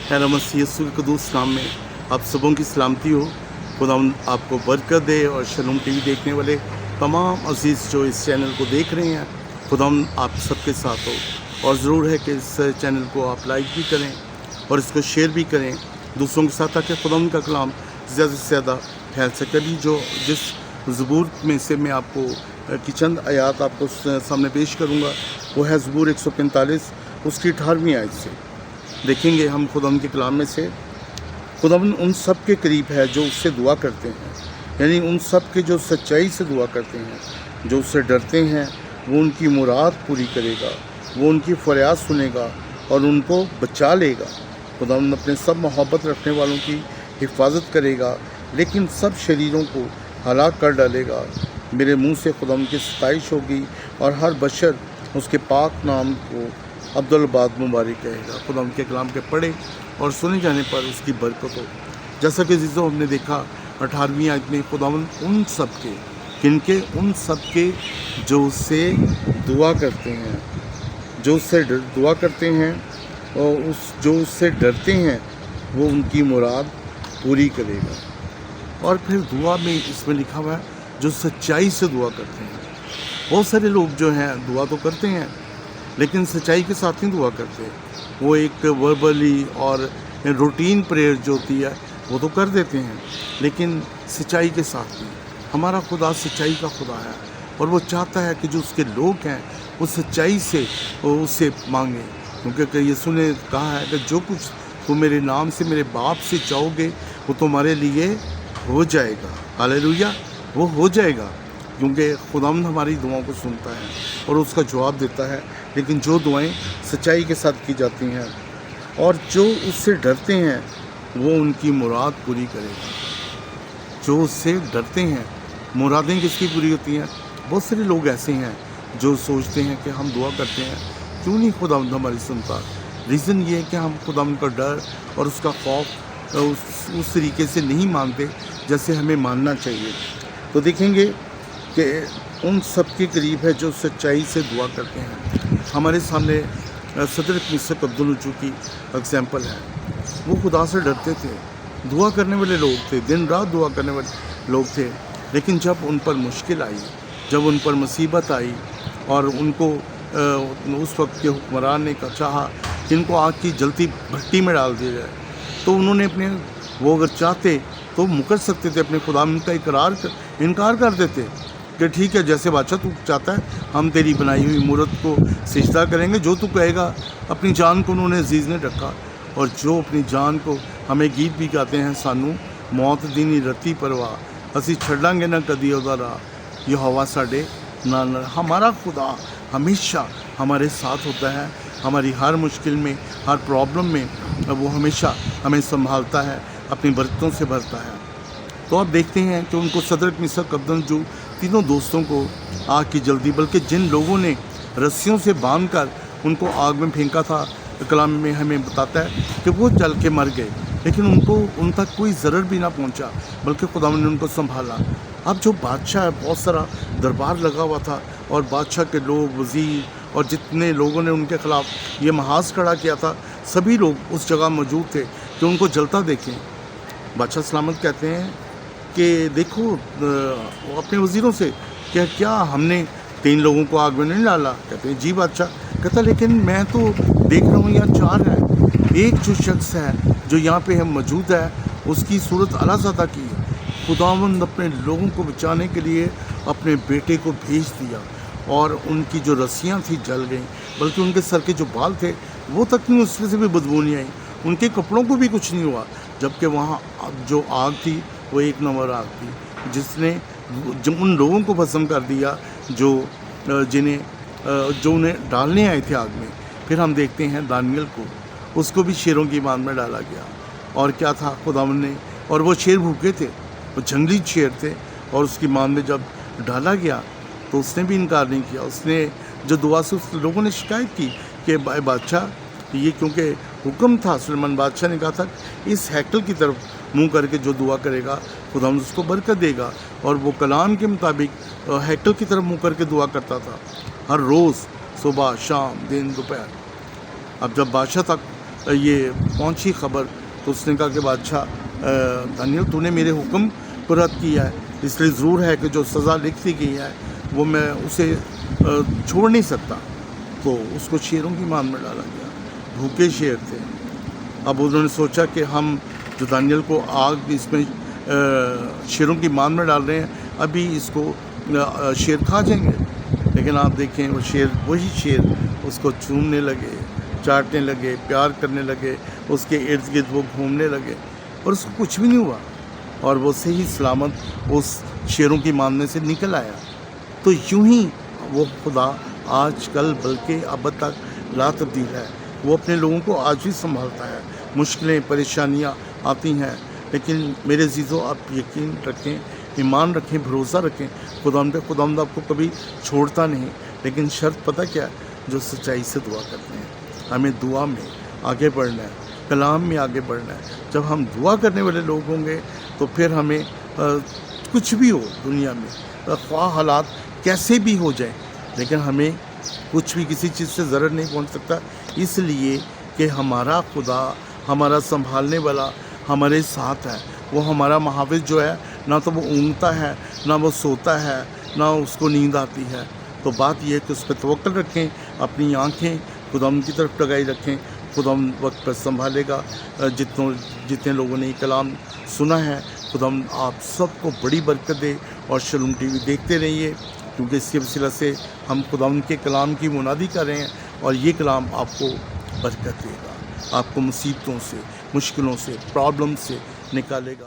खैर मसीह यीशु के क़ुद्दूस नाम में आप सबों की सलामती हो। खुदा आपको बरकत दे और शलोम टीवी देखने वाले तमाम अजीज़ जो इस चैनल को देख रहे हैं, खुदा आप सबके साथ हो। और ज़रूर है कि इस चैनल को आप लाइक भी करें और इसको शेयर भी करें दूसरों के साथ, ताकि खुदा का कलाम ज़्यादा से ज़्यादा फैल सके। अभी जो जिस ज़बूर में से मैं आपको की चंद आयात आपको सामने पेश करूँगा, वो है ज़बूर 145 उसकी 18वीं आयत से। देखेंगे हम खुदा के कलाम में से, खुदा उन सब के करीब है जो उससे दुआ करते हैं, यानी उन सब के जो सच्चाई से दुआ करते हैं, जो उससे डरते हैं। वो उनकी मुराद पूरी करेगा, वो उनकी फरियाद सुनेगा और उनको बचा लेगा। खुदा अपने सब मोहब्बत रखने वालों की हिफाजत करेगा, लेकिन सब शरीरों को हलाक कर डालेगा। मेरे मुंह से खुदा की सताइश होगी और हर बशर उसके पाक नाम को अब्दुल-बाद मुबारक कहेगा। खुदा के कलाम के पढ़े और सुने जाने पर उसकी बरकत हो। जैसा कि अज़ीज़ों हमने देखा 18वीं आयत में, खुदा उन सब के, किनके, उन सब के जो उससे दुआ करते हैं, जो उससे दुआ करते हैं और जो उससे डरते हैं, वो उनकी मुराद पूरी करेगा। और फिर दुआ में इसमें लिखा हुआ है जो सच्चाई से दुआ करते हैं। बहुत सारे लोग जो हैं दुआ तो करते हैं, लेकिन सच्चाई के साथ नहीं दुआ करते। वो एक वर्बली और रूटीन प्रेयर जो होती है वो तो कर देते हैं, लेकिन सच्चाई के साथ नहीं। हमारा खुदा सच्चाई का खुदा है और वो चाहता है कि जो उसके लोग हैं वो सच्चाई से उससे मांगें, क्योंकि यीशु ने कहा है कि जो कुछ तुम मेरे नाम से मेरे बाप से चाहोगे वो तुम्हारे लिए हो जाएगा। हालेलुया, वो हो जाएगा, क्योंकि खुदावंद हमारी दुआओं को सुनता है और उसका जवाब देता है। लेकिन जो दुआएं सच्चाई के साथ की जाती हैं और जो उससे डरते हैं, वो उनकी मुराद पूरी करेगा। जो उससे डरते हैं, मुरादें किसकी पूरी होती हैं? बहुत सारे लोग ऐसे हैं जो सोचते हैं कि हम दुआ करते हैं, क्यों नहीं खुदावंद हमारी सुनता? रीज़न ये है कि हम खुदावंद का डर और उसका खौफ उस तरीके से नहीं मानते जैसे हमें मानना चाहिए। तो देखेंगे कि उन सब के करीब है जो सच्चाई से दुआ करते हैं। हमारे सामने सदर मिस्र अब्दुल वजूद की एग्जाम्पल है। वो खुदा से डरते थे, दुआ करने वाले लोग थे, दिन रात दुआ करने वाले लोग थे। लेकिन जब उन पर मुश्किल आई, जब उन पर मुसीबत आई और उनको उस वक्त के हुक्मरान ने चाहा कि इनको आग की जलती भट्टी में डाल दिया जाए, तो उन्होंने वो अगर चाहते तो मुकर सकते थे, अपने खुदा का इनकार कर देते कि ठीक है, जैसे बादशाह तू चाहता है हम तेरी बनाई हुई मूरत को सिजदा करेंगे, जो तू कहेगा। अपनी जान को उन्होंने अजीज़ ने रखा, और जो अपनी जान को, हमें गीत भी गाते हैं, सानू मौत दी नहीं रती परवाह, असी छड़ांगे ना कदी उदा राह, ये हवा साडे नाल। हमारा खुदा हमेशा हमारे साथ होता है, हमारी हर मुश्किल में, हर प्रॉब्लम में वो हमेशा हमें संभालता है, अपनी बरकतों से भरता है। तो आप देखते हैं कि उनको सदर मिस्र कब्दन जो तीनों दोस्तों को आग की जल्दी, बल्कि जिन लोगों ने रस्सियों से बांधकर उनको आग में फेंका था, कलाम में हमें बताता है कि वो जल के मर गए, लेकिन उन तक कोई ज़रर भी ना पहुंचा, बल्कि खुदा ने उनको संभाला। अब जो बादशाह है, बहुत सारा दरबार लगा हुआ था और बादशाह के लोग, वज़ीर और जितने लोगों ने उनके ख़िलाफ़ ये महाज खड़ा किया था, सभी लोग उस जगह मौजूद थे कि उनको जलता देखें। बादशाह सलामत कहते हैं कि देखो अपने वज़ीरों से कि क्या हमने 3 लोगों को आग में नहीं डाला? कहते हैं जी बादशाह। कहता लेकिन मैं तो देख रहा हूँ यहाँ 4 है, एक जो शख्स है जो यहाँ पे हम मौजूद है उसकी सूरत अलाज़ादा की है। खुदावंद अपने लोगों को बचाने के लिए अपने बेटे को भेज दिया और उनकी जो रस्सियाँ थी जल गईं, बल्कि उनके सर के जो बाल थे वो तक नहीं, उसमें से भी बदबू नहीं आई, उनके कपड़ों को भी कुछ नहीं हुआ। जबकि वहाँ जो आग थी वो एक नंबर आग थी, जिसने उन लोगों को भस्म कर दिया जो उन्हें डालने आए थे आग में। फिर हम देखते हैं दानियल को, उसको भी शेरों की मान में डाला गया। और क्या था खुदावंद ने, और वो शेर भूखे थे, वो जंगली शेर थे, और उसकी मान में जब डाला गया तो उसने भी इनकार नहीं किया। उसने जो दुआ से उस लोगों ने शिकायत की कि बादशाह, ये क्योंकि हुक्म था, सुलेमान बादशाह ने कहा था इस हैकल की तरफ मुंह करके जो दुआ करेगा खुदावंद उसको बरकत देगा। और वो कलाम के मुताबिक हैकल की तरफ मुंह करके दुआ करता था हर रोज़, सुबह शाम दिन दोपहर। अब जब बादशाह तक یہ پہنچی خبر تو اس نے کہا کہ بادشاہ دانیل تو نے میرے حکم کو رد کیا ہے، اس لیے ضرور ہے کہ جو سزا لکھ دی گئی ہے وہ میں اسے چھوڑ نہیں سکتا۔ تو اس کو شیروں کی مان میں ڈالا گیا، بھوکے شیر تھے۔ اب انہوں نے سوچا کہ ہم جو دانیل کو آگ اس میں شیروں کی مان میں ڈال رہے ہیں، ابھی اس کو شیر کھا جائیں گے، لیکن آپ دیکھیں وہ شیر، وہی شیر اس کو چومنے لگے، چاٹنے لگے، پیار کرنے لگے، اس کے ارد گرد وہ گھومنے لگے اور اس کو کچھ بھی نہیں ہوا، اور وہ صحیح سلامت اس شیروں کی مان میں سے نکل آیا۔ تو یوں ہی وہ خدا آج کل بلکہ اب تک لا تبدیل ہے، وہ اپنے لوگوں کو آج بھی سنبھالتا ہے۔ مشکلیں، پریشانیاں آتی ہیں، لیکن میرے عزیزو آپ یقین رکھیں، ایمان رکھیں، بھروسہ رکھیں خداوند پہ۔ خداوند آپ کو کبھی چھوڑتا نہیں، لیکن شرط پتہ کیا ہے؟ جو سچائی سے دعا کرتے ہیں۔ ہمیں دعا میں آگے بڑھنا ہے، کلام میں آگے بڑھنا ہے۔ جب ہم دعا کرنے والے لوگ ہوں گے تو پھر ہمیں کچھ بھی ہو دنیا میں، خواہ حالات کیسے بھی ہو جائیں، لیکن ہمیں کچھ بھی کسی چیز سے ضرر نہیں پہنچ سکتا، اس لیے کہ ہمارا خدا، ہمارا سنبھالنے والا ہمارے ساتھ ہے۔ وہ ہمارا محافظ جو ہے، نہ تو وہ اونگتا ہے، نہ وہ سوتا ہے، نہ اس کو نیند آتی ہے۔ تو بات یہ ہے کہ اس پہ توکل رکھیں، اپنی آنکھیں خداوند کی طرف لگائی رکھیں، خداوند وقت پر سنبھالے گا۔ جتنے لوگوں نے یہ کلام سنا ہے، خداوند آپ سب کو بڑی برکت دے، اور شلوم ٹی وی دیکھتے رہیے، کیونکہ اس کے وسیلہ سے ہم خداوند کے کلام کی منادی کر رہے ہیں، اور یہ کلام آپ کو برکت دے گا، آپ کو مصیبتوں سے، مشکلوں سے، پرابلم سے نکالے گا۔